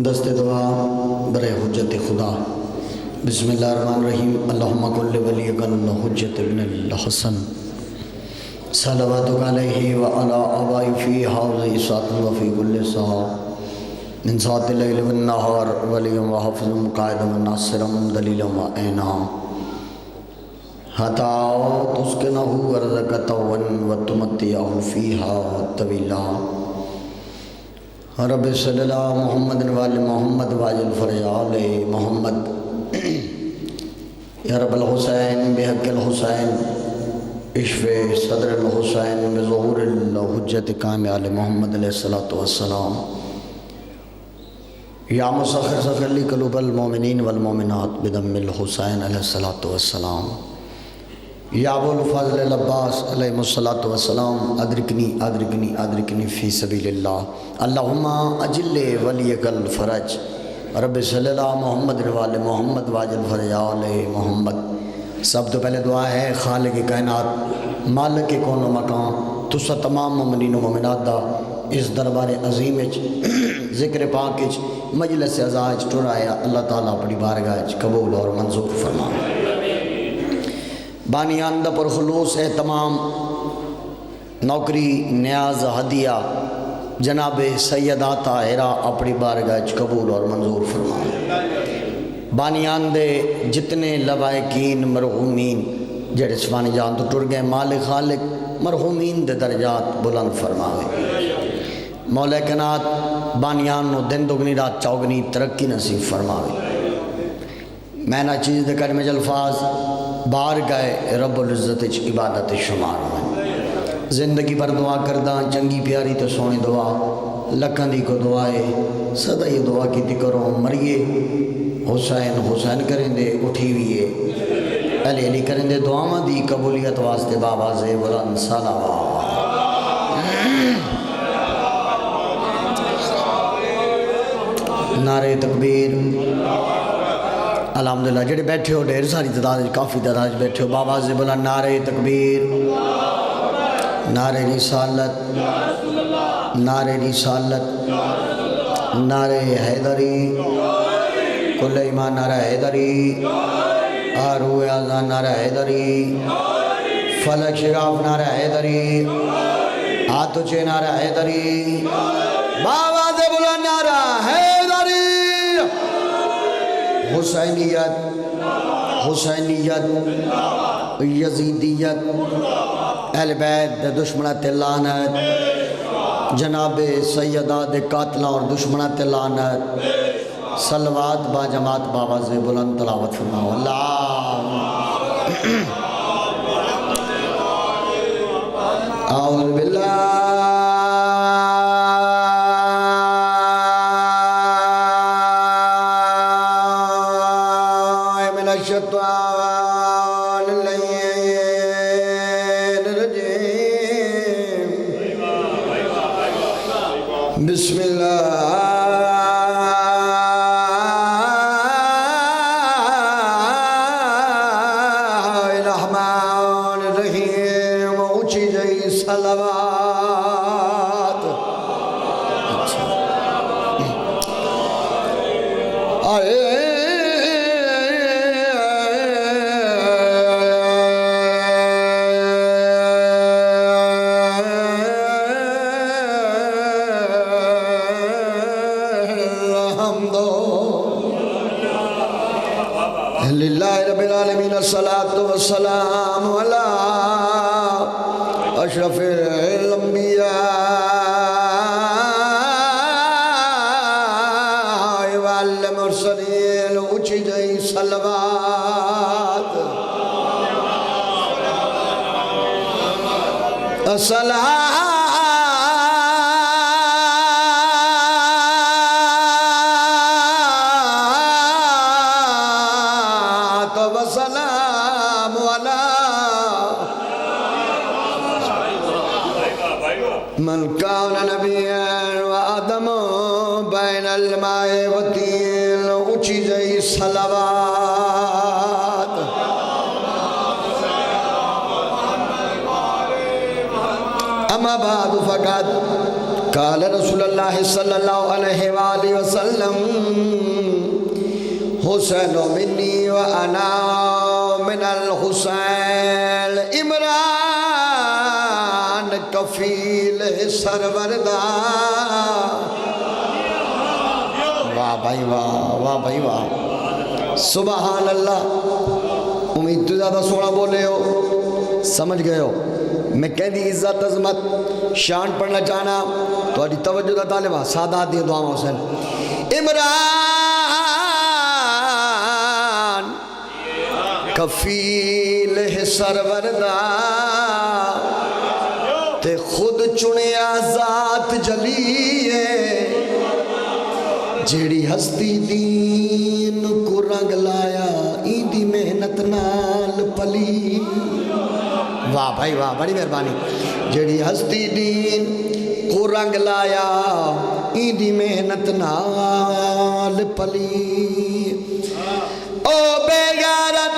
دست دعا برے حجت خدا۔ بسم اللہ الرحمن الرحیم۔ اللہم کل ولیک الحجت ابن الحسن صلواتک علیہ وعلا آبائی فی حوض سات وفی کل سا من سات اللیل والنہار ولی وحفظ مقائد وناصر دلیل وعینا حتی تسکنہو ارزقتون وتمتیہو فیہا طویلا۔ رب صلی اللہ محمد وآل محمد واجل فرجال محمد یا رب الحسین بحق الحسین اشف صدر الحسین بظہور الحجت قائم آل محمد علیہ السلام۔ یا مسخر سخر لی قلوب المومنین والمومنات بدم الحسین علیہ السلام۔ یا ابو الفضل العباس علیہ السلام ادرکنی فی سبیل اللہ۔ اللہم اجل ولیک الفرج رب صلی اللہ محمد وآل محمد واجل فرج آل محمد۔ سب تو پہلے دعا ہے خالق کائنات مالک کون و مکان تسا تمام مومنین و مومنات دا اس دربار عظیم ذکر پاک مجلس عزاج ٹرایا اللہ تعالیٰ اپنی بارگاہ قبول اور منظور فرما۔ بانیان دا پر خلوص اہتمام نوکری نیاز ہدیہ جناب سیدہ طاہرہ اپنی بارگاہ قبول اور منظور فرما۔ بانیان دے جتنے لوائقین مرحومین جڑے سوانی جان تو ٹر گئے مالک خالق مرحومین دے درجات بلند فرماوے۔ مولا کائنات بانیان نو دن دگنی رات چوگنی ترقی نصیب فرماوے۔ میں نہ چیز دے کرنے میں الفاظ بار گئے رب العزت عبادت شمار ہوئے۔ زندگی پر دعا کردہ چنگی پیاری تو سونی دعا لکھن دی کو دعائے صدا یہ دعا کی کرو مریے حسین حسین کریں دے اٹھی ہوئے علی علی کریں دے دعا دی قبولیت واسطے بابا سے بلند صلوات۔ نعرہ تکبیر۔ الحمدللہ جڑے بیٹھے ہو ڈھیر ساری تعداد کافی تعداد بیٹھے ہو بابا سے بولا نعرہ تکبیر، نعرہ رسالت، نعرہ رسالت، نعرہ حیدری، کل ایمان نعرہ حیدری، آروح اعظم نعرہ حیدری، فلک شگاف نعرہ حیدری، ہاتھ اچھے نعرہ حیدری، بابا سے بولا نعرہ حیدری۔ حسینیت، حسینیت، یزیدیت، اہل بیت دے دشمنات لعنت، جناب سیدہ دے قاتلہ اور دشمنات لعنت، صلوات با جماعت بابا سے بلند تلاوت فرماؤ۔ اللہ اعوذ باللہ بسم اللہ الرحمن الرحیم اونچی جئی صلوات۔ للہ رب العالمین الصلاة والسلام علی اشرف الانبیاء والمرسلین اونچی جئی صلوات۔ السلام من كان نبيا وآدم بين الماء والطين اونچی جئی صلوات۔ اما بعد فقد قال رسول اللہ صلی اللہ علیہ وآلہ وسلم الحسین منی وانا من الحسین عمران کفیل سرور دا واہ بھائی واہ واہ بھائی واہ سبحان اللہ امید تو زیادہ سونا بولے ہو سمجھ گئے ہو میں کہہ دی عزت عظمت شان پڑھنا چاہنا تو آجی توجہ دا طالبہ سادات دی دعا حسین عمران کفیل سرور دا تے خود چنیا ذات جلیے جیڑی ہستی دین کو رنگ لایا ایندی محنت نال پلی واہ بھائی واہ بڑی مہربانی جیڑی ہستی دین کو رنگ لایا ایندی محنت نال پلی او بے غیرت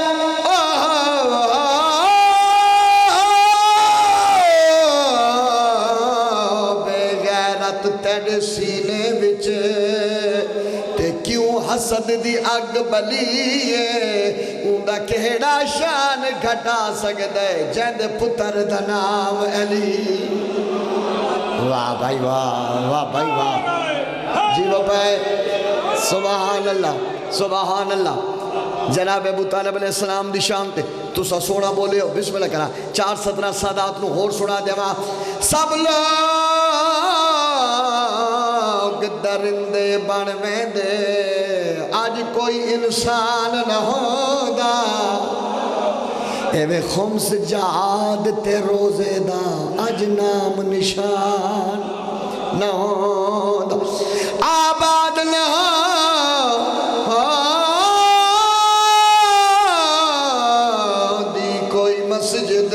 بے غیرت تیرے سینے وچ حسد دی اگ بلیے اوندا کہڑا شان گھٹا سکتا ہے جند پتر دا نام علی واہ بھائی واہ واہ بھائی واہ جی وہ پہ سبحان اللہ سبحان اللہ جناب ابو طالب علیہ السلام دی شان تے تو سا سونا بولے ہو بسم اللہ کرا 4-17 سادات نو ہور سنا دے ماں سب لوگ درندے بن میں دے آج کوئی انسان نہ ہوگا ایوے خمس جہاد تے روزے دا آج نام نشان نہ ہوگا آباد نہ دی کوئی مسجد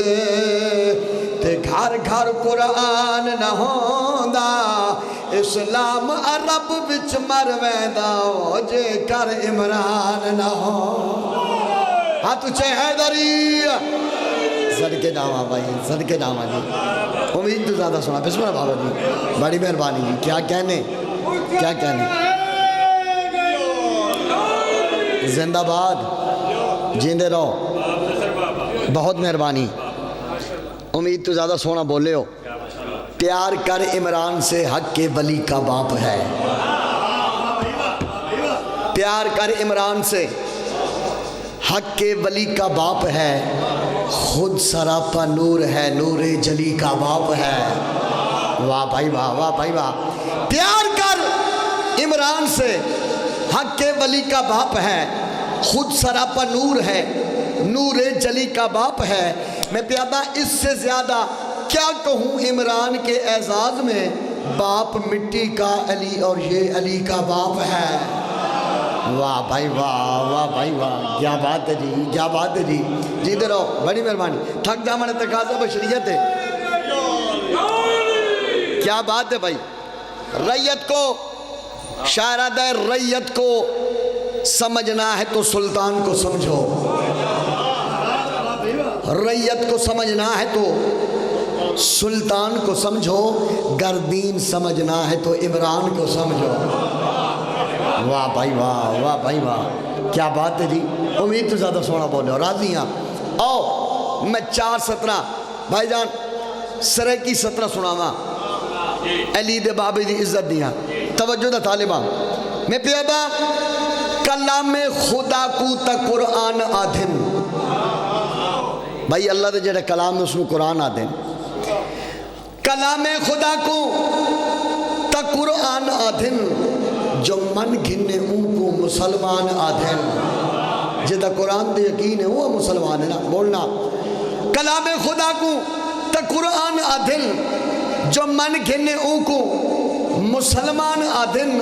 تے گھر گھر قرآن نہ ہوگا اسلام عرب وچ مر ویندا ہو جے کر عمران نہ ہو ہاں تو چھے حیدری صدقے جاواں بھائی صدقے جاواں جی امید تو زیادہ سنا بسم اللہ بابا جی بڑی مہربانی جی کیا کہنے کیا کہنے زندہ باد جیندے رہو بہت مہربانی امید تو زیادہ سونا بولے ہو پیار کر عمران سے حق کے ولی کا باپ ہے پیار کر عمران سے حق کے ولی کا باپ ہے خود سراپا نور ہے نور جلی کا باپ ہے واہ بھائی واہ واہ بھائی واہ پیار کر عمران سے حق کے ولی کا باپ ہے خود سراپا نور ہے نور جلی کا باپ ہے میں پیادہ اس سے زیادہ کیا کہوں عمران کے اعزاز میں باپ مٹی کا علی اور یہ علی کا باپ ہے واہ بھائی واہ واہ بھائی واہ کیا بات ہے جی کیا بات ہے جی جیتے رہو بڑی مہربانی تھک دامن تقاضا بشریت ہے کیا بات ہے بھائی ریت کو شاعرہ ریت کو سمجھنا ہے تو سلطان کو سمجھو ریت کو سمجھنا ہے تو سلطان کو سمجھو گردین سمجھنا ہے تو عمران کو سمجھو واہ بھائی واہ واہ بھائی واہ کیا بات ہے جی امید تو زیادہ سونا بولے ہو راضی ہیں آؤ میں 4-17 بھائی جان سرے کی 17 سناواں علی دے بابے دی عزت دیاں توجہ دا طالبہ میں پیابا کلام خدا کو تا قرآن آدھن بھائی اللہ دے جڑے کلام میں اس میں قرآن آدھن کلام خدا کو تا قرآن آدھن جو من گھنے ان کو مسلمان آدھن جدہ قرآن دے یقین ہے وہ مسلمان ہے نا بولنا کلام خدا کو تا قرآن آدھن جو من گھنے ان کو مسلمان آدھن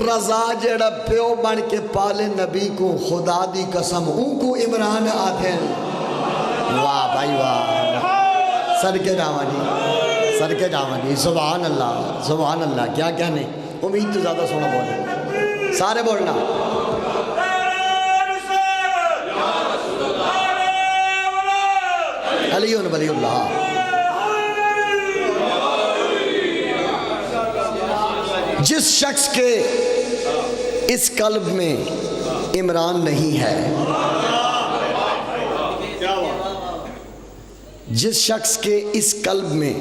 رضا جڑا پیو بن کے پالے نبی کو خدا دی قسم ان کو عمران آدھن واہ بھائی واہ صدقے جاواں جی صدقے جاواں جی سبحان اللہ کیا کہنے امید تو زیادہ سونا بولنا سارے بولنا علی ولی اللہ جس شخص کے اس قلب میں عمران نہیں ہے۔ جس شخص کے اس قلب میں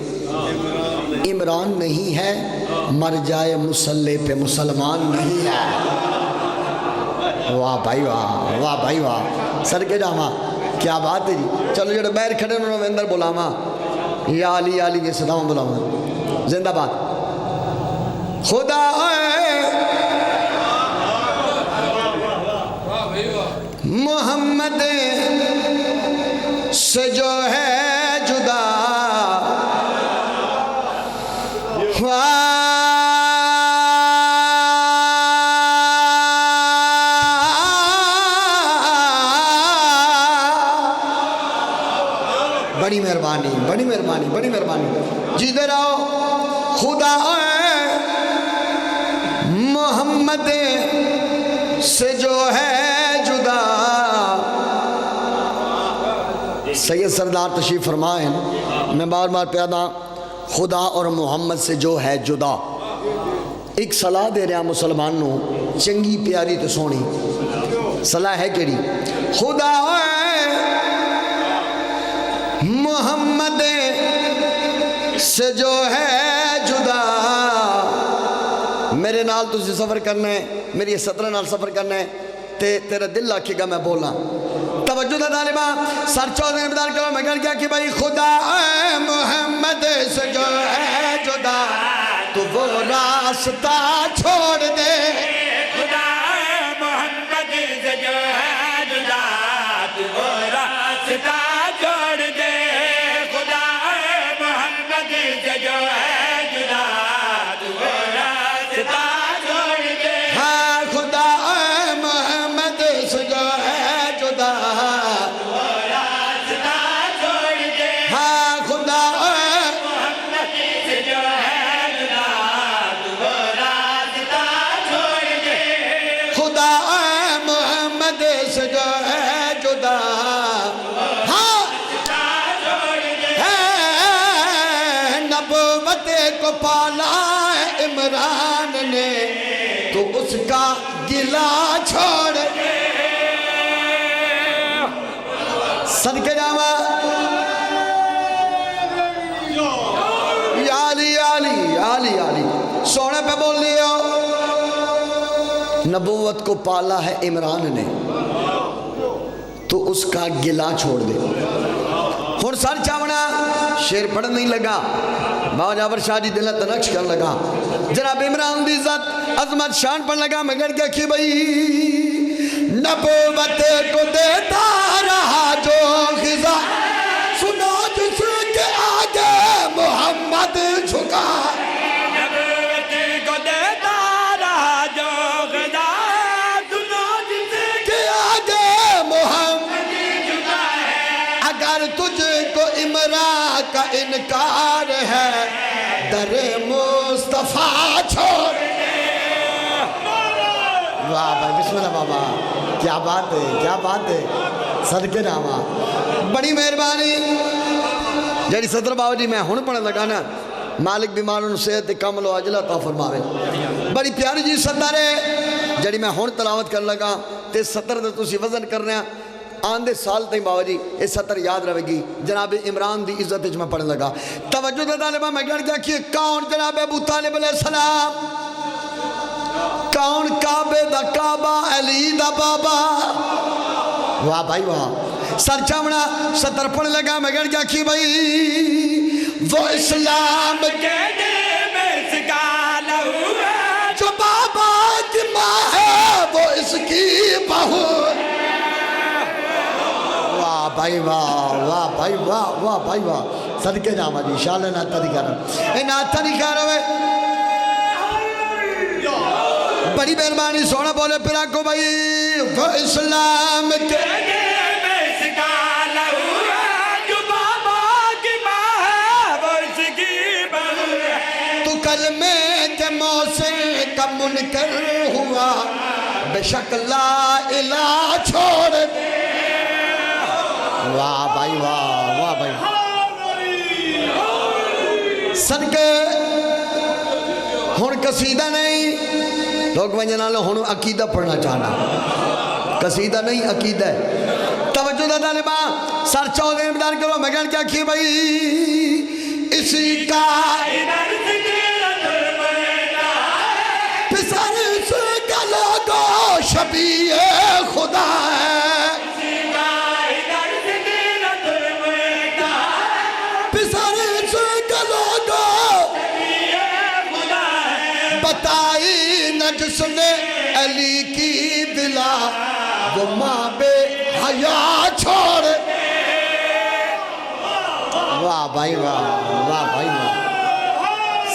عمران نہیں ہے مر جائے مصلی پہ مسلمان نہیں ہے۔ واہ بھائی واہ، واہ بھائی واہ، سر کے جاما کیا بات ہے جی۔ چلو جڑے باہر کھڑے انہوں نے اندر بلاما، یا علی علی یہ صداوں بلاما، زندہ باد۔ خدا محمد سے جو ہے جدا، بڑی مہربانی بڑی مہربانی بڑی مہربانی، جیتے رہو۔ خدا محمد سے جو ہے جدا، سید سردار تشریف فرمائیں، میں بار بار پیادا خدا اور محمد سے جو ہے جدا، ایک صلاح دے رہا مسلمانوں چنگی پیاری تو سونی صلاح ہے کیڑی؟ خدا محمد سے جو ہے جدا، میرے نال تجھے سفر کرنا ہے، میری یہ 17 نال سفر کرنا ہے، تیرا دل آکھے گا میں بولا۔ توجہ دا طالبہ، سر چودھری نے بدار کرو، میں کہہ گیا کہ بھائی خدا محمد سے جو ہے جدا، تو وہ راستہ چھوڑ دے۔ خدا محمد سے جو ہے جدا، تو وہ راستہ چھوڑ دے۔ خدا محمد سے جو ہے جدا، تو وہ راستہ چھوڑ دے۔ ہاں خدا محمد سے جو ہے جدا، وہ راستہ چھوڑ دے۔ ہاں خدا محمد سے جو ہے جدا، تو وہ راستہ چھوڑ دے۔ خدا محمد سے جو ہے جدا، ہاں ہے نبوت کو پالا ہے عمران نے، تو اس کا گلہ چھوڑ دے۔ صدقے جاوا یا علی علی علی علی، سونے پہ بول لیو۔ نبوت کو پالا ہے عمران نے، تو اس کا گلہ چھوڑ دے۔ ہن سر چاونا شیر پڑھن نہیں لگا، باو جعفر شاہ جی دلہ تنقش کر لگا، جناب عمران دی عزت عظمت شان پڑھ لگا، مگر کیا کہ بھئی نبوت کو دیتا رہا جو خزا، سنا جس کے آگے محمد جھکا۔ نبوت کو دیتا رہا جو خدا، سنا جس کے آگے محمد جھکا ہے۔ اگر تجھ کو عمران کا انکار ہے، در مصطفیٰ چھوڑ دے۔ واہ بھائی بسم اللہ بابا، کیا بات ہے کیا بات ہے، صدقے نامہ بڑی مہربانی۔ جیڑی صدر بابا جی میں ہن پڑھنے لگا نا، مالک بیماروں صحت کامل و عاجلہ عطا فرماوے، بڑی پیاری جی صدر ہے جیڑی میں ہن تلاوت کر لگا، تے صدر دے تسی وزن کرنے ہیں آندھے سال تھی بابا جی یہ سطر یاد رہے گی۔ جناب عمران دی عزت میں پڑھنے لگا، توجہ دے طالبہ میں کہہ گیا کہ کون جناب ابو طالب علیہ السلام، کون کعبے دا کعبہ علی دا بابا۔ واہ بھائی واہ، سر چاونا سطر پڑھنے لگا، میں کہہ گیا کہ بھائی وہ اسلام کے میں سکا لہو ہے، جو بابا کی ماں ہے وہ اس کی بہو۔ واہ بھائی واہ، واہ بھائی واہ، واہ بھائی واہ، صدقے جاما جی شاءاللہ ناتا نہیں کر رہا ہے، ناتا نہیں کر رہا ہے۔ بڑی مہربانی سونا بولے پھر آکو بھائی وہ اسلام کے میں سکا لہو ہے، جو بابا کی ماں ہے وہ اس کی بہو ہے۔ تو کلمے کے موسم کا منکر ہوا، بے شک لا الہ چھوڑ دے۔ واہ بھائی واہ، واہ بھائی صدقے ہن قصیدہ نہیں لوگ وجہ نالوں ہن عقیدہ پڑھنا چاہنا، قصیدہ نہیں عقیدہ ہے. توجہ دا طالباں سر چودے امدان کرو. میں کہنے کیا کھی بھائی اسی کا پسر سے کا لوگو شبیہ خدا ہے. پسر سے کا لوگو بتائی نہ جس نے علی کی بلا وہ ماں بے حیا چھوڑ. واہ بھائی واہ واہ بھائی واہ.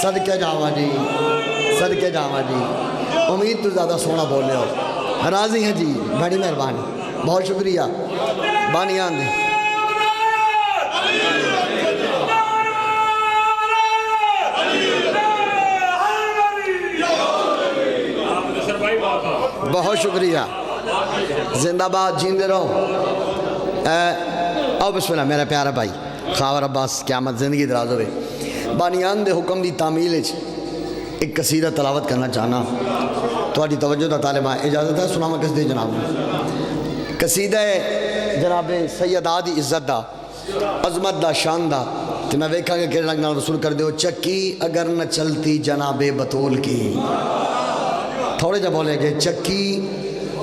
صدقے جاواں جی صدقے جاواں جی. امید تو زیادہ سونا بولے ہو. راضی ہیں جی بڑی مہربانی بہت شکریہ بانیان دے. بہت شکریہ زندہ باد جیندے رہو. او بسم اللہ میرا پیارا بھائی خاور عباس قیامت زندگی دراز ہوئے. بانیان دے حکم دی تعمیل ایک قصیدہ تلاوت کرنا چاہنا تھوڑی توجہ دا طالبہ اجازت ہے سناما کس دے جناب. قصیدہ ہے جناب سیدہ دی عزت دا عظمت دا شان دا تو میں ویکھا کہ کہنے لگنا رسول کر دے چکی اگر نہ چلتی جناب بطول کی. تھوڑے جا بولے کہ چکی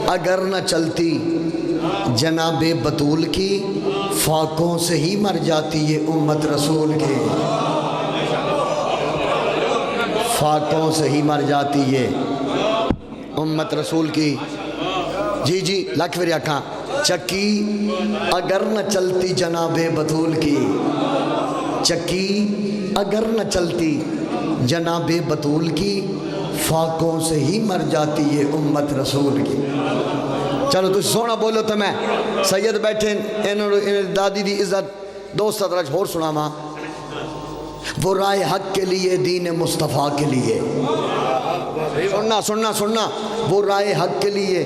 اگر نہ چلتی جناب بطول کی فاقوں سے ہی مر جاتی ہے امت رسول کی. فاقوں سے ہی مر جاتی ہے امت رسول کی. جی جی لکھ پھر آکھاں چکی اگر نہ چلتی جناب بطول کی. چکی اگر نہ چلتی جناب بطول کی فاقوں سے ہی مر جاتی ہے امت رسول کی. چلو تو سونا بولو تو میں سید بیٹھے انہوں دادی دی عزت دوست ادرج ہور سنا ماں. وہ رائے حق کے لیے دین مصطفیٰ کے لیے سننا سننا سننا. وہ رائے حق کے لیے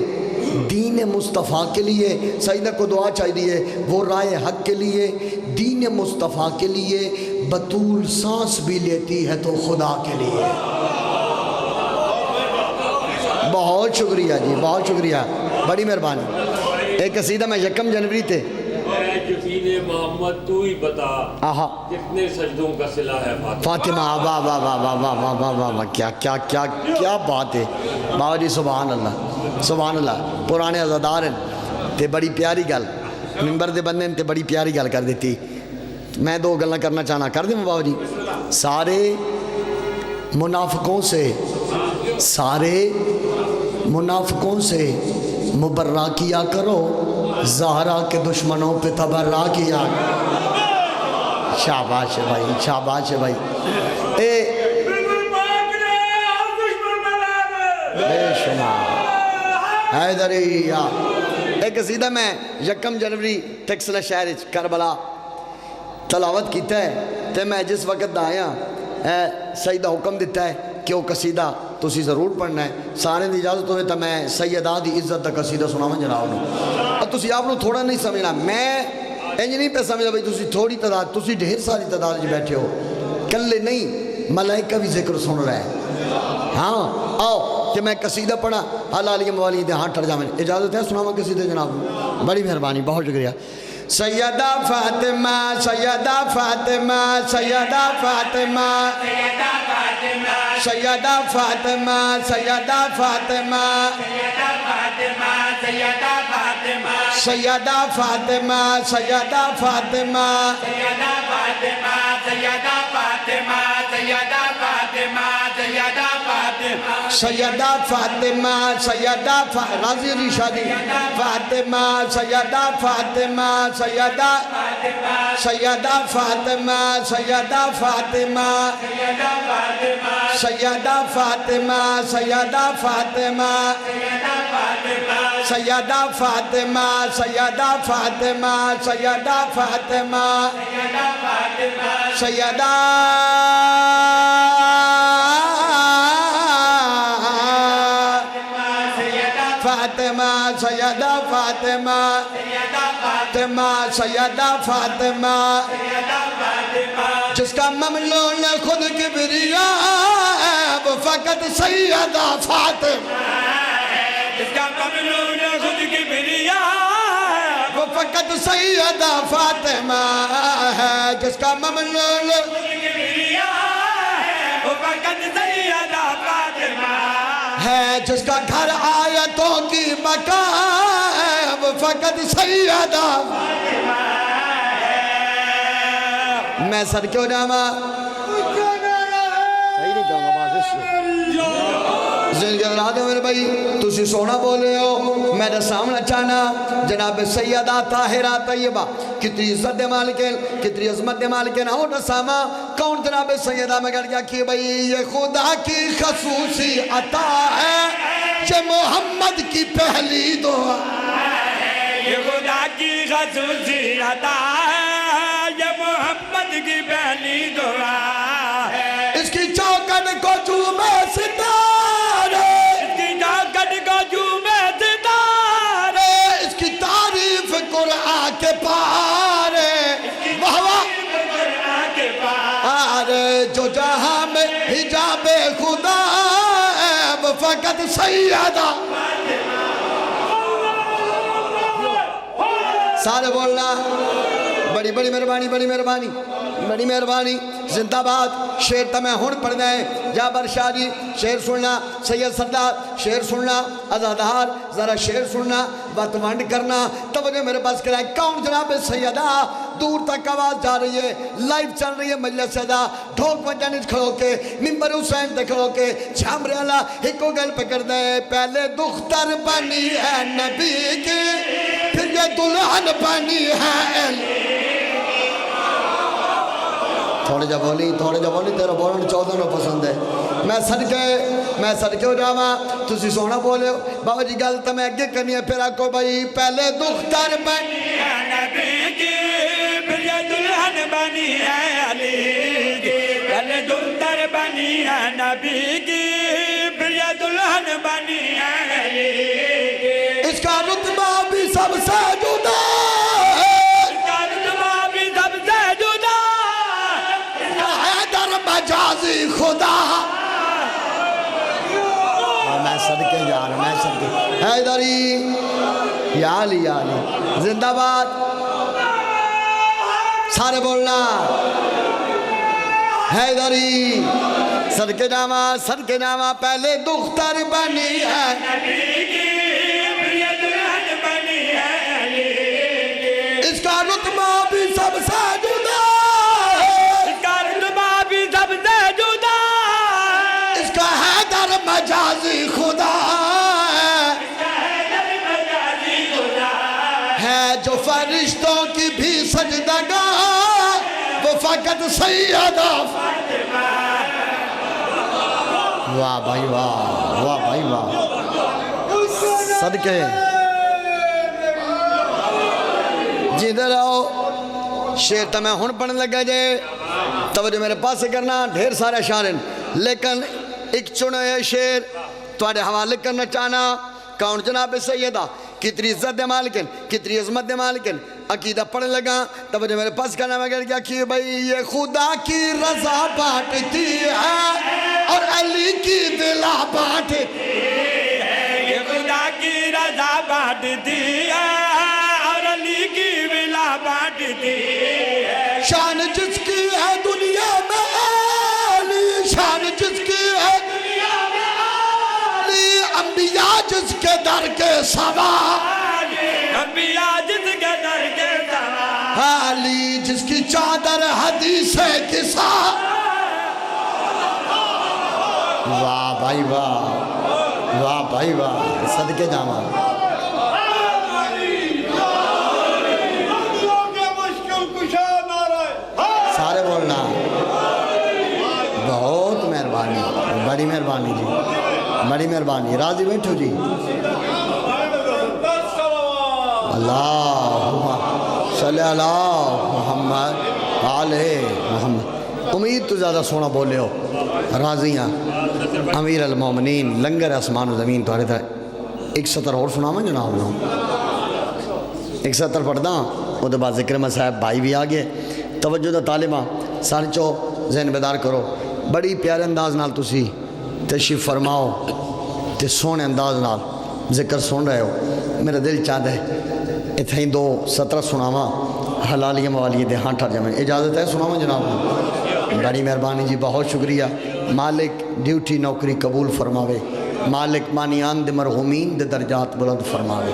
دین مصطفیٰ کے لیے سیدہ کو دعا چاہیے. وہ رائے حق کے لیے دین مصطفیٰ کے لیے بطول سانس بھی لیتی ہے تو خدا کے لیے. بہت شکریہ جی بہت شکریہ بڑی مہربانی. ایک قصیدہ میں یکم جنوری تھے جفین محمد تو ہی بتا آہا کتنے سجدوں کا صلہ ہے فاطمہ. واہ واہ واہ واہ واہ واہ واہ واہ واہ کیا کیا کیا کیا بات ہے بابا جی. سبحان اللہ سبحان اللہ. پرانے عزادار ہیں تے بڑی پیاری گل ممبر دے بندے تے بڑی پیاری گل کر دیتی. میں دو گلیں کرنا چاہنا کر دیں بابا جی. سارے منافقوں سے منافقوں سے مبرہ کیا کرو زہرا کے دشمنوں پہ تبرہ کیا. شاباش بھائی شاباش بھائی. بے شمار حیدریہ. ایک قصیدہ میں یکم جنوری ٹیکسلا شہر کربلا تلاوت کیتا ہے تے میں جس وقت دا آیا سیدہ حکم دیتا ہے کہ وہ قصیدہ تسی ضرور پڑھنا ہے. سارے دی اجازت ہوئے تو میں سیدہ دی عزت دا قصیدہ سناواں جناب نو. اب تسی آپ نو تھوڑا نہیں سمجھنا. میں انج نہیں پہ سمجھا بھئی تسی تھوڑی تعداد تسی ڈھیر ساری تعداد جی بیٹھے ہو کلے نہیں ملائکہ بھی ذکر سن رہا ہے. ہاں آؤ کہ میں قصیدہ پڑھا حلالی موالی دے ہاں ٹھڑ جا. میں اجازت ہے سناواں قصیدہ جناب نو. بڑی مہربانی بہت شکریہ. سیدہ فاطمہ سیدہ فاطمہ سیدہ فاطمہ سیدہ فاطمہ سیدہ فاطمہ سیدہ فاطمہ سیدہ فاطمہ سیدہ فاطمہ سیدہ راضی علی شادی فاطمہ سیدہ فاطمہ سیدہ سیدہ فاطمہ سیدہ فاطمہ سیدہ فاطمہ سیدہ فاطمہ سیدہ فاطمہ سیدہ فاطمہ سیدہ فاطمہ سیدہ فاطمہ سیدہ فاطمہ فاطمہ سیدہ فاطمہ جس کا مملون خود کبریا ہے وہ فقط سیدہ فاطمہ جس کا ممنون خود کبریا ہے وہ فقط سیدہ فاطمہ ہے جس کا ممنون خود کبریا ہے وہ فقط سیدہ فاطمہ ہے جس کا گھر آیتوں کی مکان ہے وہ فقط سیدہ میں سر کیوں جاما صحیح نہیں کہوں گا زندگی رہا دے میرے بھائی تسی سونا بولے ہو میرے سامنے چاہنا جناب سیدہ طاہرہ طیبہ کتنی عزت دے مالکین کتنی عظمت دے مالکین ہوں نسامہ کون جناب سیدہ میں گھر گیا کہ بھئی یہ خدا کی خصوصی عطا ہے یہ محمد کی پہلی دعا یہ خدا کی خصوصی عطا ہے یہ محمد کی پہلی دعا ہے اس کی چوکٹ کو چومے ستارے اس کی چوکٹ کو چومے ستارے اس کی تعریف قرآن کے پارے واہ واہ قرآن کے پاس آرے جو جہاں میں حجاب خدا ہے وہ فقط سیدہ سارے بولنا بڑی بڑی مہربانی بڑی مہربانی بڑی مہربانی زندہ باد شیر تمہیں ہون پڑھ دیں جابر شاہ جی شیر سننا سید سردار شیر سننا ازادار ذرا شیر سننا بات وانڈ کرنا توجہ میرے پاس کرائیں کون جناب سیدہ دور تک آواز جا رہی ہے لائیو چل رہی ہے مجلس سیدہ ڈھوک بجانج کھڑو کے ممبر حسین تے کھڑو کے چھامرے اللہ ایک کو گل پکڑ دے پہلے دختر بنی ہے نبی کی پھر یہ دلہن بنی ہے تھوڑے جا بولی تیرا بولن 14 نو پسند ہے میں صدقے ہو جاواں تسی سونا بولے ہو بابا جی گل تو میں اگے کرنی ہے پھر آکو بھائی پہلے دختر بنی ہے نبی کی پھر یہ دلہن بنی ہے علی کی پہلے دختر بنی ہے نبی کی پھر یہ دلہن بنی ہے علی کی اس کا رتبہ بھی سب سے جدا مجازی خدا میں صدقے جا رہا میں صدقے حیدری یا علی زندہ باد سارے بولنا حیدری صدقے جاما پہلے دختر بنی ہے نبی کی پھر یہ دلہن بنی ہے علی کی اس کا رتبہ بھی سب سے جدا مجازی خدا ہے جو فرشتوں کی بھی سجدگاہ وہ فقط سیدہ واہ بھائی واہ صدقے جدھر آؤ شیر تو میں ہون پڑھنے لگا جے توجہ میرے پاس سے کرنا ڈھیر سارے اشارن لیکن ایک چنے شیر تواڈے حوالے کرنا چاہنا کون جناب سیدہ کتنی عزت دے مالکن کتنی عظمت دے مالکن عقیدہ پڑھنے لگا توجہ میرے پاس کرنا میں کیا کہ بھئی یہ خدا کی رضا بانٹتی ہے اور علی کی دلا بانٹتی ہے یہ خدا کی رضا بانٹتی ہے اور علی کی دلا بانٹتی ہے شان جس کی ہے دنیا میں علی شان جس کی ہے انبیاء جس کے در کے سوا انبیاء جس کے در کے سوا علی جس کی چادر حدیث کسا واہ بھائی واہ صدقے جاما سارے بولنا بہت مہربانی بڑی مہربانی جی بڑی مہربانی راضی بیٹھو جی اللہم صلی اللہ محمد علیہ محمد امید تو زیادہ سونا بولے ہو راضیاں امیر المومنین لنگر اسمان و زمین تو ایک سطر اور سنا میں جناب لوں ایک سطر پڑھتا وہ تو بعد ذکر میں صاحب بھائی بھی آگے توجہ دا طالبہ سارے چو ذہن بیدار کرو بڑی پیارے انداز نال تسی تشریف فرماؤ تے سونے انداز نال ذکر سن رہے ہو میرا دل چاہتا ہے اتھیں دو سطر سناواں حلالیہ موالیہ دے ہاں ٹھر جائیں اجازت ہے سناواں جناب بڑی مہربانی جی بہت شکریہ مالک ڈیوٹی نوکری قبول فرماوے مالک مانیان دے مرحومین دے درجات بلند فرماوے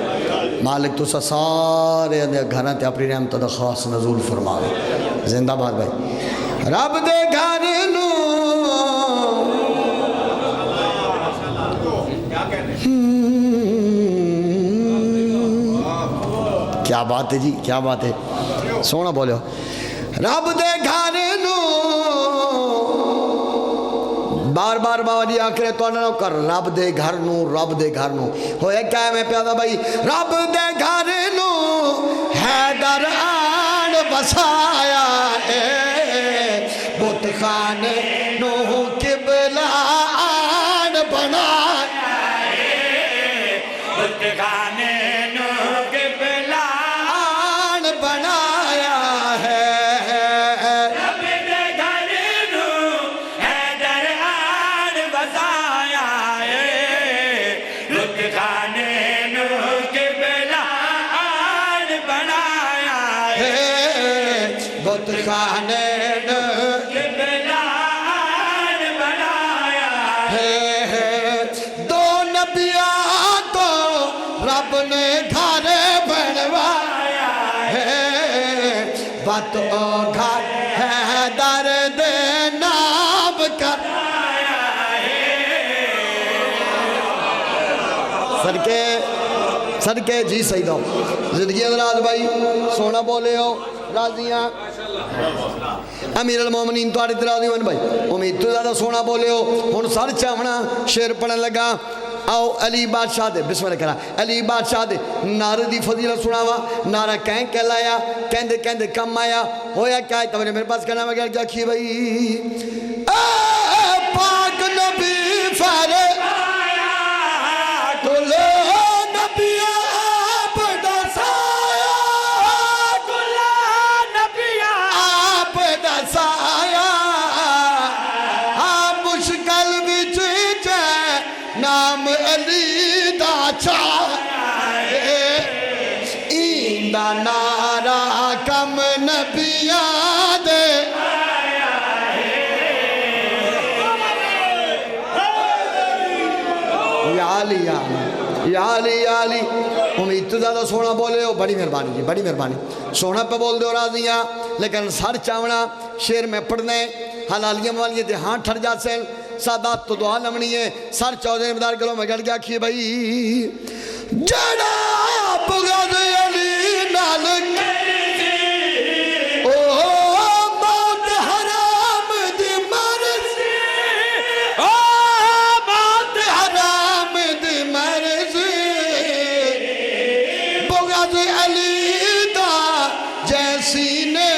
مالک تو سارے دے گھراں تے اپنی رحمت دا خاص نزول فرماوے زندہ باد بھائی رب دے گھر نو کیا بات ہے جی کیا بات ہے سونا بولے ہو رب دے گھر نو بار بار بابا جی آخرے تو نہ کر رب دے گھر نو ہویا کیا ہے میں پیادا بھائی رب دے گھر نو حیدر آن بسایا ہے بت خانے نو قبلہ آن بنایا ہے بت خانے نو قبلہ آن بنایا ہے رب دے گھر نو حیدر آن بسایا ہے بت خانے نو قبلہ آن بنایا ہے بت خانے نو قبلہ آن بنایا ہے دو نبیاں تو رب نے گھر بنوایا ہے بت او گھر ہے درد نام کر صدقے جی صحیح دو زندگی حضرات بھائی سونا بولے ہو راضیاں امیر المومنین تو آڑے راضی ہوئے بھائی امید تو زیادہ سونا بولے ہو ہن سر چاہنا شیر پڑھن لگا آؤ علی بادشاہ دے بسم اللہ کرا علی بادشاہ دے نعرہ دی فضیلت سناوا نعرہ کہیں کہلایا کہندے کم آیا ہویا کیا ہے تمہیں میرے پاس کہنا مگر کیا کھی بھائی اے پاک نبی فارے کل نبی آپ دسایا کل نبیاں آپ دسایا ہاں مشکل بچ نام علی دا چاہے ایندہ نارا کم نبیاں دے یا علی امید تو زیادہ سونا بولے ہو بڑی مہربانی جی بڑی مہربانی سونا پہ بول دے ہو راضیاں لیکن سر چاونا شیر میں پڑھنے حلالیہ موالیہ دے ہاں ٹھر جا سین سادات تو دعا لمنی ہے سر چودھے مدار کرو میں گڑ گیا کھیے بھائی جڑا بغض علی نالک او موت حرام دی مرضی او موت حرام دی مرضی بغض علی دا جیسی نے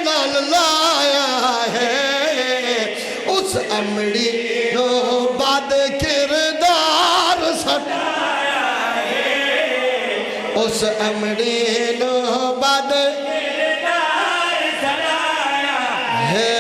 نال لایا ہے اس امڑی نو باد کردار سٹایا ہے اس امڑی نو باد کردار سٹایا ہے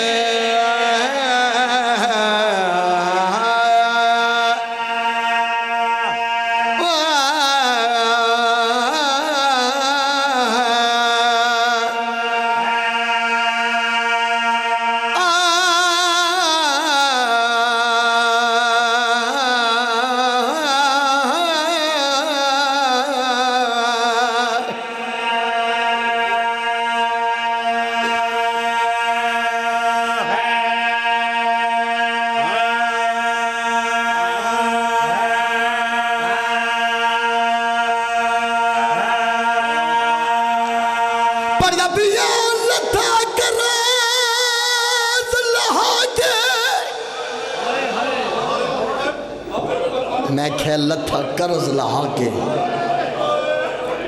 میں کھیلت تھا کرز لہا کے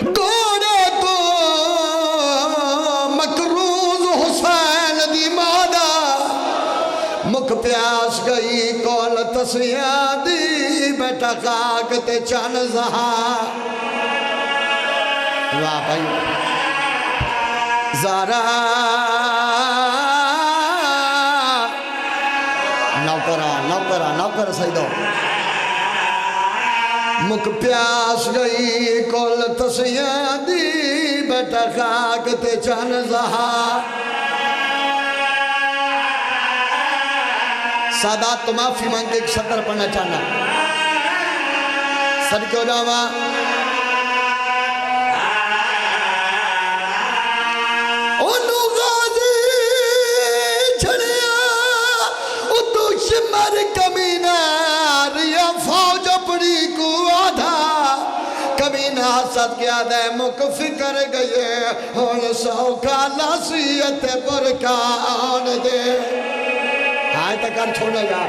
دوڑے تو مکروز حسین دی مادا مک پیاس گئی کول تسیاں دی بیٹا خاک تے چان زہا واہ بھائی زارا نوکرہ سیدو مک پیاس گئی کل تسیاں دی بیٹا خاک تے چن زہا سادات تو معافی مانگ کے ایک سطر پڑھنا چاہنا صدقے ہو جاوا انو غازی چھڑیا اتو شمر کمینہ ریا فوج اپنی کو آدھا کمینہ حسد کیا دے مک فکر گئے ہون سوکا نصیحت برکان دے آئے تک کر چھوڑنا جا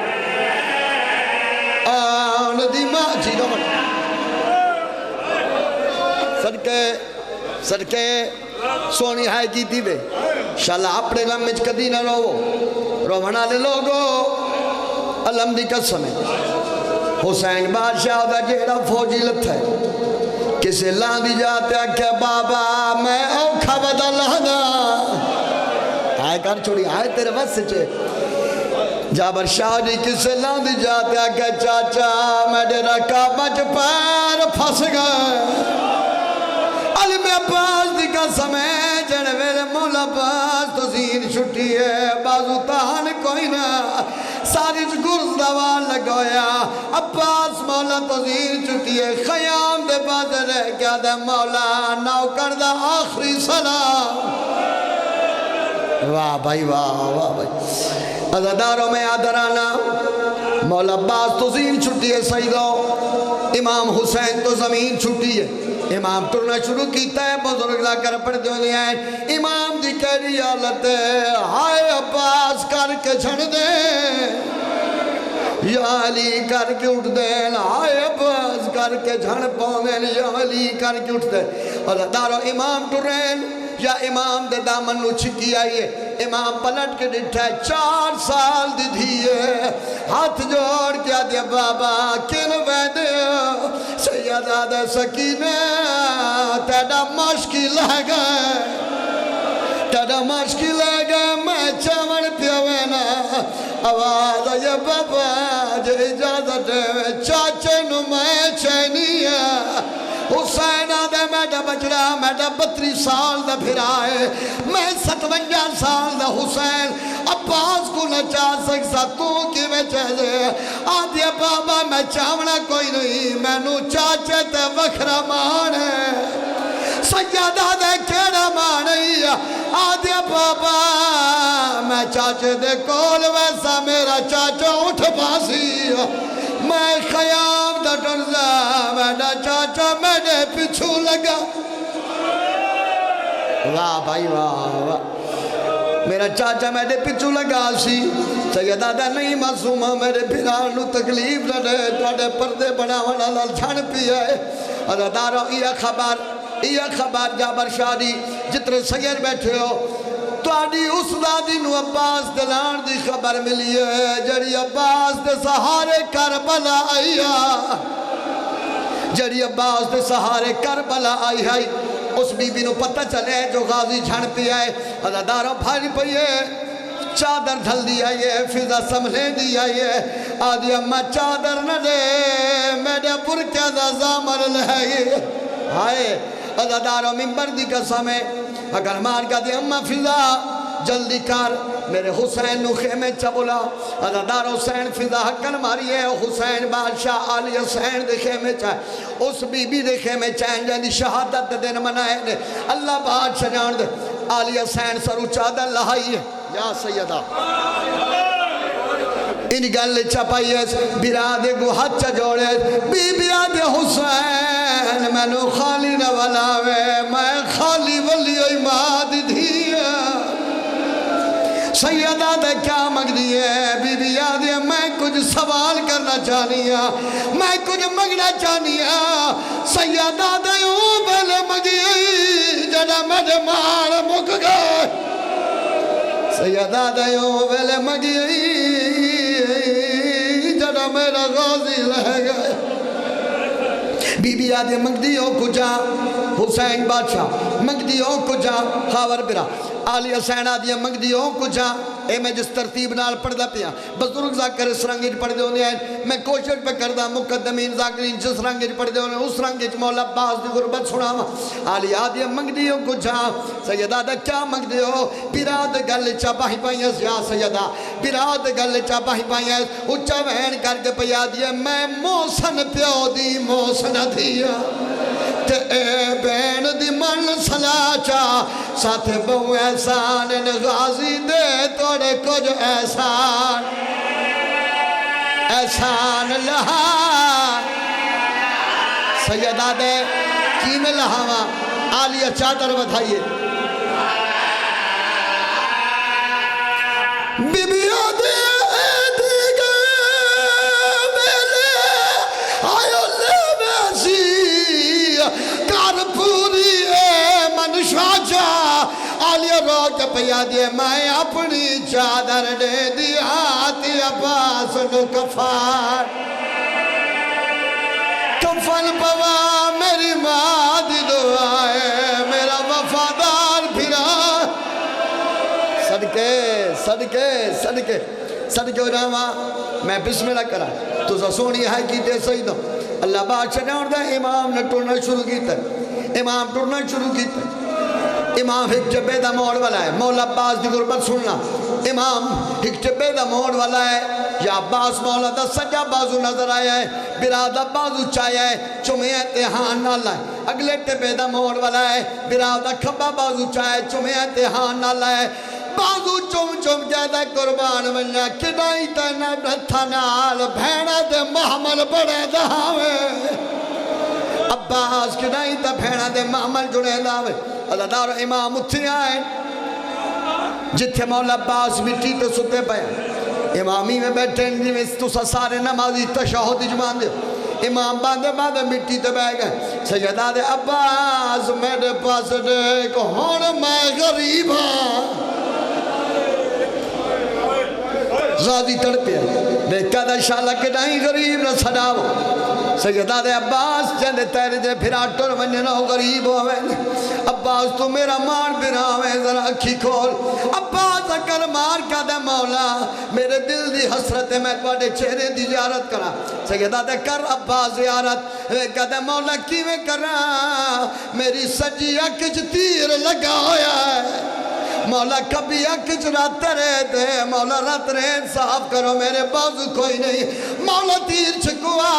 آن دیمہ جیدو من صدقے سونی ہائے کی تھی بے شاءاللہ اپنے غمج کدی نہ رو بنا لے لوگو علم دی قسم ہے حسین بادشاہ دا جیڑا فوجی لت ہے کسے لان دی جاتے ہیں کہ بابا میں اوکھا بدل لانا آئے کر چھوڑی آئے تیرے بس سے چھے جابر شاہ جی کسے لان دی جاتے ہیں کہ چاچا میں ڈیرا کا بچ پیر پھس گئے علم عباس دی قسم ہے جڑے میرے مولا باس تو زین چھٹی ہے بازو تہان کوئی نہ ساری گرز دوان لگویا عباس مولا تو زین چھٹی ہے خیام دے بازے رہ گیا دے مولا ناو کردہ آخری سلام واہ بھائی واہ بھائی عزاداروں میں آدھرانا مولا عباس تو زین چھٹی ہے سیدو امام حسین تو زمین چھٹی ہے امام ٹرنا شروع کیتا ہے بزرگ لا کر پڑھ دے ہوئے ہیں امام دی کہری حالت ہے ہائے عباس کر کے چھڑ دے یا علی کر کے اٹھ دے ہائے عباس کر کے جھڑ پاؤں دے یا علی کر کے اٹھ دے اللہ دارو امام ٹرین یا امام دے دامن نو چھکی آئیے امام پلٹ کے ڈٹھا ہے 4 سال دی دھیے ہاتھ جوڑ کیا دیا بابا کن ویدے سیدہ دے سکینہ تیڑا مشکی لے گئے میں چاون پیوینا آواز آیا بابا جے اجازت ہے چاچے نو میں چینیا حسین آدھے میڈا بچڑا میڈا 32 سال دا پھر آئے میں 57 سال دا حسین عباس کو نہ چاہ سکتا تو کی میں چاہے آدھے بابا میں چاہنا کوئی نہیں میں نو چاچے تے وکھرا مانے سیدہ دے کیڑا مانی آدھے بابا میں چاچے دے کول ویسا میرا چاچا اٹھ پاسی میں خیام دا ٹرزا میرا چاچا میرے پچھو لگا واہ بھائی واہ میرا چاچا میرے پچھو لگا سی سیدہ دا نہیں معصومہ میرے بھرانو تکلیف نہ دے توڑے پردے بناونا لال چھڑ پی ہے اللہ دارو یہ خبر جابر شادی جتنے سیر بیٹھے ہو تو آڈی اس دادی نو عباس دلان دی خبر ملی ہے جڑی عباس دے سہارے کربلا آئی ہے اس بی بی نو پتہ چلے جو غازی جھڑ پی آئے اللہ دارو بھاری پئیے چادر دھل دیا یہ فضا سملے دیا یہ آدھی اممہ چادر نہ دے میرے برکہ دا زامر لہے آئے اللہ دارو ممبر دی قسم ہے اگر مان کا دی اممہ فضا جلدی کر میرے حسین نو خیمے چبولا اللہ دار حسین فضا حقن ماری ہے حسین بادشاہ آلی حسین دے خیمے چاہے اس بی بی دے خیمے چاہیں جاندی شہادت دن منائے نے اللہ بادشاہ جان دے آلی حسین سرو چادر لہائی ہے یا سیدہ ان گل چپائی ہے بیرادے کو ہچ جوڑے بی بی آدھے حسین میں نو خالی نہ ولاوے میں خالی ولی ایماد دھیا سیدہ دے کیا مگدی ہے بی بی آدھے میں کچھ سوال کرنا چاہنی ہے میں کچھ مگنا چاہنی ہے سیدہ دے بلے مگی جڑا میرے مار مک گئے سیدہ دے بلے مگی جڑا میرا غازی رہ گئے بی بی آدھے مگدیوں کو جا حسین بادشاہ مگدیوں کو جا خاور برا آلی حسین آدھے مگدیوں کو جا اے میں جس ترتیب نال پڑھ دا پیا بزرگ ذاکر اس رنگی پڑھ دے ہونے ہیں میں کوشش پہ کردہ مقدمین ذاکرین جس رنگی پڑھ دے ہونے اس رنگی مولا عباس دی غربت سناوا آلی آدھی منگ دیو کو جا سیدہ دا کیا منگ دیو بیراد گل چا باہی پائیں یا سیدہ بیراد گل چا باہی پائیں اچھا وین کر کے پیا دیا میں موسن پیو دی موسن دیا تے اے بین دی من سلاچا ساتھ بہو احسان غازی دے توڑے کچھ احسان احسان لہا سیدہ دے کی میں لہاوا آلیہ چادر بتائیے بی بی آدھے دیگے میلے آئیو لے بیسی کار پوری اے من شاچا آلیہ رو کے پیا دیے میں اپنی چادر دے دیا تی عباس نو کفار کفن پوا میری ماں دی دعائے میرا وفادار پھرا صدقے صدقے صدقے صدقے ہو رہا میں بسم اللہ کرا تو سونی ہے کی دے صحیح دو اللہ بادشاہ نے اور دا امام نے ٹورنا شروع کیتا ہے امام ٹورنا شروع کیتا ہے امام ایک جبے دا موڑ والا ہے مولا عباس دی غربت سننا امام ایک جبے دا موڑ والا ہے یا عباس مولا دا سجا بازو نظر آیا ہے برادہ بازو چایا ہے چمیں اتحان نہ لائے اگلے ٹبے دا موڑ والا ہے برادہ کھبا بازو چایا ہے چمیں اتحان نہ لائے بازو چم چم جادہ قربان منیا کدائی تینا نتھا نال بھیڑا دے محمل بڑے دہاوے عباس کدائی تا بھیڑا دے محمل جڑے دہاوے اللہ دار امام اتھے آئے جتھے مولا عباس مٹی تے ستے پائے امامی میں بیٹھے جی میں تسا سارے نمازی تشہد اجمان دے امام باندھے باندھے مٹی تے بے گئے سجدہ دے عباس میرے پاس دیکھ ہون میں غریب ہاں غازی تڑپیا دیکھا دا شالا کے نہیں غریب نہ صداو سیدہ دے عباس جندے تیرے دے پھر آٹور منجنہ غریب ہوئے عباس تو میرا مار بناوے ذرا اکھی کھول عباس اکر مار کا دے مولا میرے دل دی حسرت میں کوڑے چہرے دی زیارت کرا سیدہ دے کر عباس زیارت ویکا دے مولا کی میں کرا میری سجی اکچ تیر لگا ہویا ہے مولا کبھی اکچ رات رہے دے مولا رات رہے صاف کرو میرے بازو کوئی نہیں مولا تیر چکوا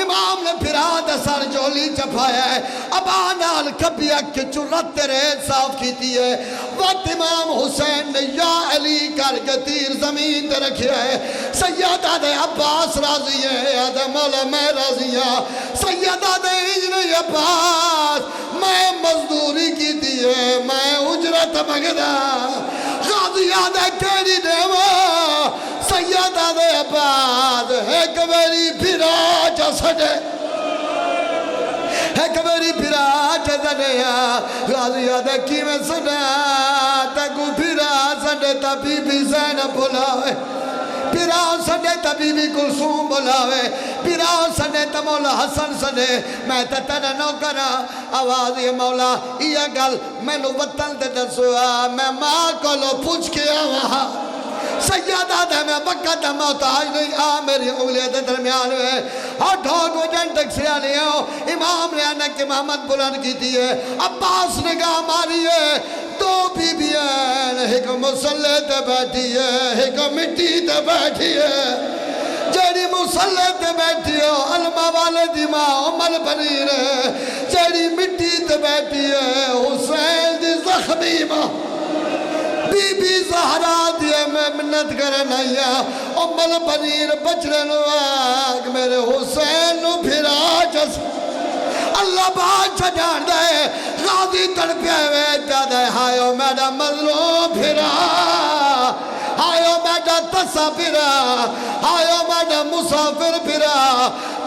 امام نے پھر آدھا سر جولی چپایا ہے اب آنال کبھی اکچ رات رہے صاف کیتی ہے وقت امام حسین نے یا علی کر کے تیر زمین تے رکھیا ہے سیدہ دے عباس راضی ہے یا مولا میں راضی ہے سیدہ دے اجنے عباس میں مزدوری کی دیئے میں اجرت مگدہ غازی آدھے کیری دیوا سیدہ دے عباس ایک میری پھرا جسدے ایک میری پھرا جسدے غازی آدھے کی میں سنا تکو پھرا سنے تبھی بھی زینب بلاوے پیراؤ سنے طبیبی کلثوم بلاوے پیراؤ سنے تا مولا حسن سنے میں تا تنہ نو کرا آواز یہ مولا یہ گل میں نو وطن دے دسوا میں ماں کو لو پوچھ کے آوہا سیدہ دے میں وقت محتاج نہیں آ میری انگلیاں دے درمیان ہوئے اور ڈھوک وجن تک سے آنے ہو امام نے آنا کہ محمد بلند کی تھی ہے عباس نگاہ ماری ہے دو بی بیان ایک مسلح تے بیٹھی ہے ایک مٹی تے بیٹھی ہے جیڑی مسلح تے بیٹھی ہو علمہ والے دی ماں عمر بنیر ہے جیڑی مٹی تے بیٹھی ہے حسین دی زخمی ماں بی بی زہرا دیئے میں منت کرنا یا عمر بنیر بچنے نواق میرے حسین نو پھرا جس اللہ بادشاہ جان دے غازی تڑپے ہوئے جادے ہائیو میڈا مظلوم پھرا ہائیو میڈا تسا پھرا ہائیو میڈا مسافر پھرا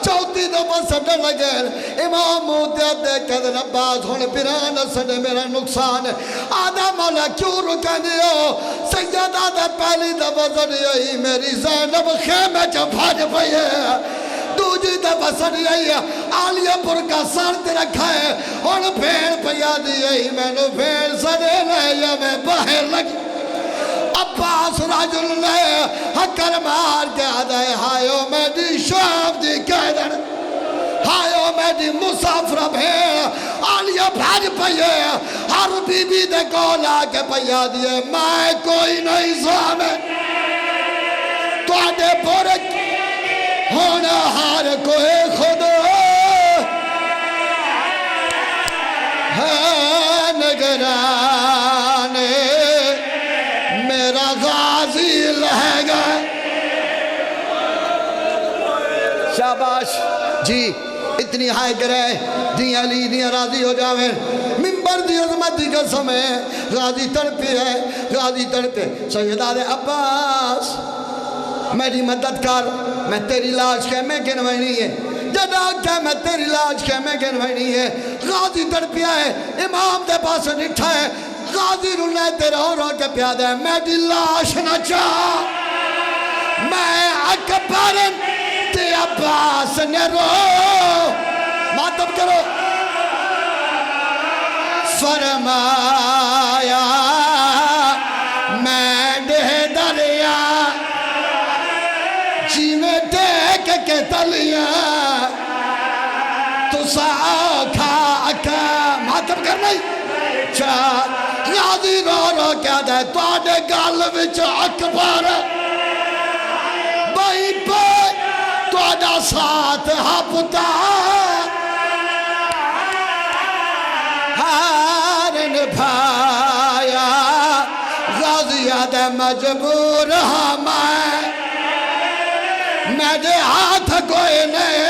چوتی دفعہ سڑ لگے امام موتیا دیکھے دن عباس ہونے پھرانا سڑے میرا نقصان آدھا مولا کیوں رکھے دیو سیدہ دے پہلی دفعہ سڑی میری زینب خیمے جب بھاج پئی ہے دوجی دفعہ سڑی ہے آلیہ پر کا سر تے رکھا ہے اور بھیڑ پیا دی ہے میں نو بھیڑ سڑے لے یا میں باہر لگی عباس رجل نے حکر مار کے آدھے ہائیو میری شام دی قیدن ہائیو میری مسافر بھیڑ آلیا بھاج پئیے ہر بی بی دے کولا کے پیا دیے میں کوئی نہیں سامے تو آدھے پورک ہونا ہار کوئی خود ہے نگران میرا غازی لہے گا شاباش جی اتنی ہائے کرے دیا لی دیا راضی ہو جاویں ممبر دی عظمتی کا سمیں غازی تڑپی ہے غازی تڑپے سیدہ دے عباس میری مدد کر میں تیری لاش کے میں گنوائنی ہے جدا کہ میں تیری لاش کے میں گنوائنی ہے غازی تڑپیا ہے امام دے پاس نٹھا ہے غازی رولے تیرا ہو رو کے پیادہ ہے میری لاش نہ چاہ میں اکبرن تے عباس نے رو ماتب کرو فرمایا میں دے دریا جی میں دیکھ کے تلیا تو ساکھا اکا ماتب کر نہیں چاہ غازی رو رو کیا دے تو آڈے گال وچ اکبر بائی بائی تو آڈا ساتھ ہاپتا ہارن بھایا غازی آدھے مجبور ہمیں میرے ہاتھ کوئی نہیں